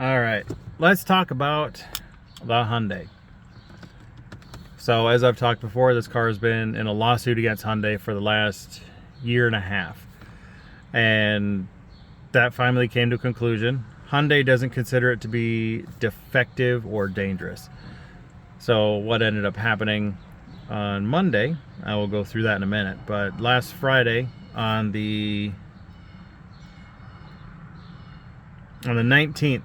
All right, let's talk about the Hyundai. So as I've talked before, this car has been in a lawsuit against Hyundai for the last year and a half. And that finally came to a conclusion. Hyundai doesn't consider it to be defective or dangerous. So what ended up happening on Monday, I will go through that in a minute, but last Friday on the 19th,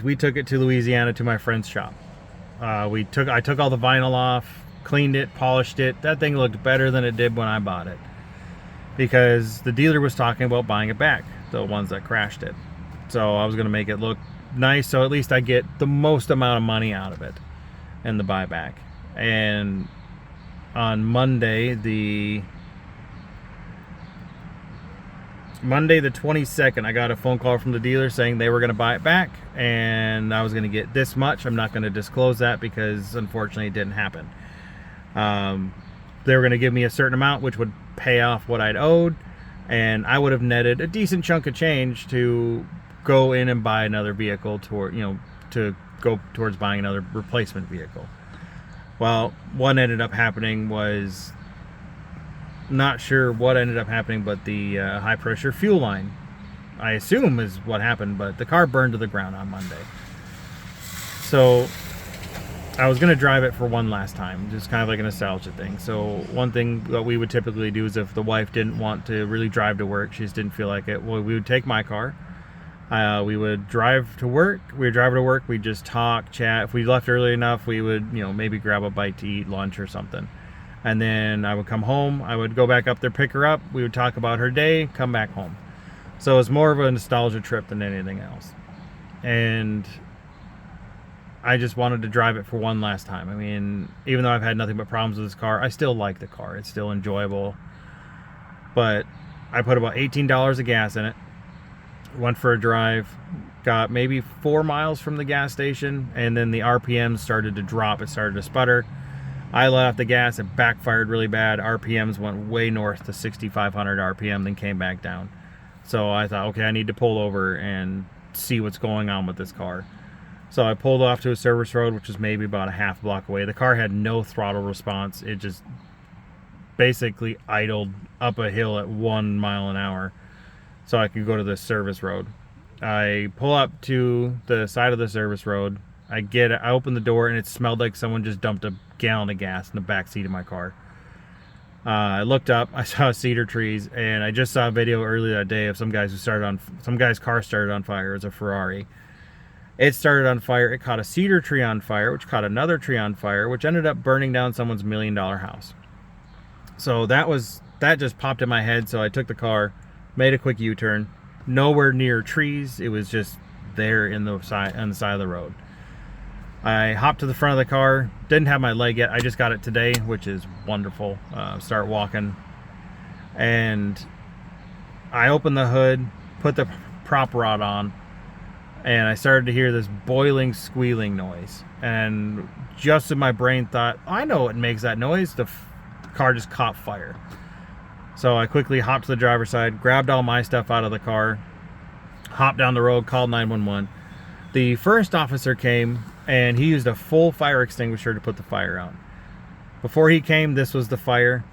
we took it to Louisiana to my friend's shop. I took all the vinyl off, cleaned it, polished it. That thing looked better than it did when I bought it, because the dealer was talking about buying it back, the ones that crashed it. So I was going to make it look nice, so at least I get the most amount of money out of it in the buyback. And on Monday the 22nd, I got a phone call from the dealer saying they were going to buy it back and I was going to get this much. I'm not going to disclose that because unfortunately it didn't happen. They were going to give me a certain amount which would pay off what I'd owed, and I would have netted a decent chunk of change to go in and buy another vehicle to go towards buying another replacement vehicle. Well, what ended up happening was, not sure what ended up happening, but the high pressure fuel line, I assume, is what happened, but the car burned to the ground on Monday. So I was going to drive it for one last time, just kind of like a nostalgia thing. So one thing that we would typically do is if the wife didn't want to really drive to work, she just didn't feel like it, well, we would take my car. We would drive to work. We'd just talk, chat. If we left early enough, we would, maybe grab a bite to eat, lunch or something. And then I would come home. I would go back up there, pick her up. We would talk about her day, come back home. So it was more of a nostalgia trip than anything else. And I just wanted to drive it for one last time. I mean, even though I've had nothing but problems with this car, I still like the car. It's still enjoyable. But I put about $18 of gas in it. Went for a drive, got maybe 4 miles from the gas station, and then the RPMs started to drop. It started to sputter. I let off the gas, it backfired really bad. RPMs went way north to 6,500 RPM, then came back down. So I thought, okay, I need to pull over and see what's going on with this car. So I pulled off to a service road, which was maybe about a half block away. The car had no throttle response. It just basically idled up a hill at 1 mile an hour so I could go to the service road. I pull up to the side of the service road. I open the door and it smelled like someone just dumped a gallon of gas in the back seat of my car. I looked up, I saw cedar trees, and I just saw a video earlier that day of some guy's car started on fire. It was a Ferrari. It started on fire. It caught a cedar tree on fire, which caught another tree on fire, which ended up burning down someone's $1 million house. So that just popped in my head. So I took the car, made a quick U-turn, nowhere near trees. It was just there on the side of the road. I hopped to the front of the car. Didn't have my leg yet. I just got it today, which is wonderful. Start walking. And I opened the hood, put the prop rod on, and I started to hear this boiling, squealing noise. And just in my brain thought, I know what makes that noise. The car just caught fire. So I quickly hopped to the driver's side, grabbed all my stuff out of the car, hopped down the road, called 911. The first officer came, and he used a full fire extinguisher to put the fire out. Before he came, this was the fire.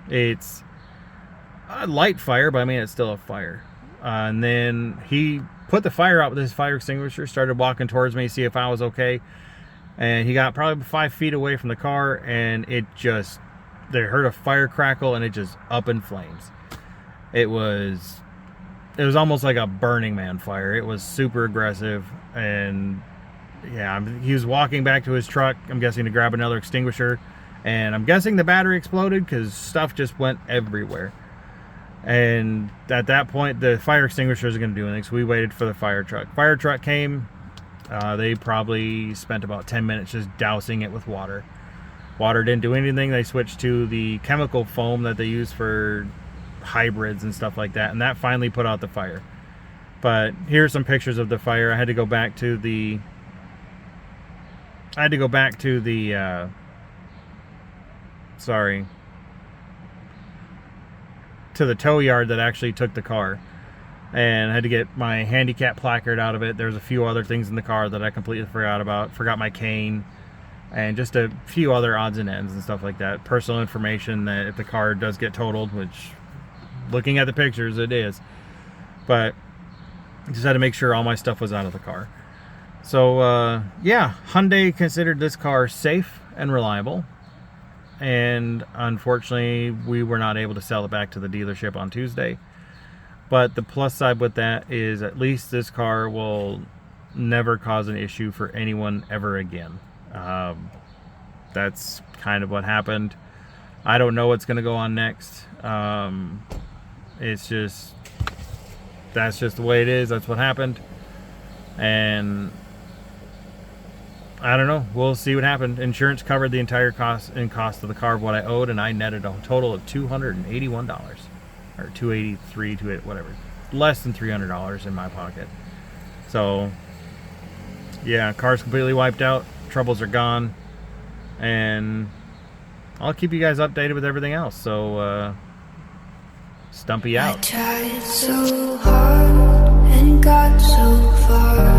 It's a light fire, but I mean, it's still a fire. And then he put the fire out with his fire extinguisher, started walking towards me to see if I was okay. And he got probably 5 feet away from the car, and they heard a fire crackle, and it just up in flames. It was almost like a Burning Man fire. It was super aggressive, and yeah, he was walking back to his truck, I'm guessing to grab another extinguisher, and I'm guessing the battery exploded because stuff just went everywhere. And at that point, the fire extinguisher isn't going to do anything, so we waited for the fire truck. Fire truck came. They probably spent about 10 minutes just dousing it with water. Water didn't do anything. They switched to the chemical foam that they use for hybrids and stuff like that, and that finally put out the fire. But here's some pictures of the fire. I had to go back to the to the tow yard that actually took the car. and I had to get my handicap placard out of it. There's a few other things in the car that I completely forgot about. Forgot my cane, and just a few other odds and ends and stuff like that. Personal information that if the car does get totaled, which looking at the pictures it is, but just had to make sure all my stuff was out of the car. So yeah, Hyundai considered this car safe and reliable, and unfortunately we were not able to sell it back to the dealership on Tuesday. But the plus side with that is at least this car will never cause an issue for anyone ever again. That's kind of what happened. I don't know what's going to go on next. It's just, that's just the way it is. That's what happened. And I don't know. We'll see what happened. Insurance covered the entire cost of the car of what I owed, and I netted a total of $281. Or $283, whatever. Less than $300 in my pocket. So, yeah, car's completely wiped out. Troubles are gone. And I'll keep you guys updated with everything else. So, Stumpy out. I tried so hard and got so far.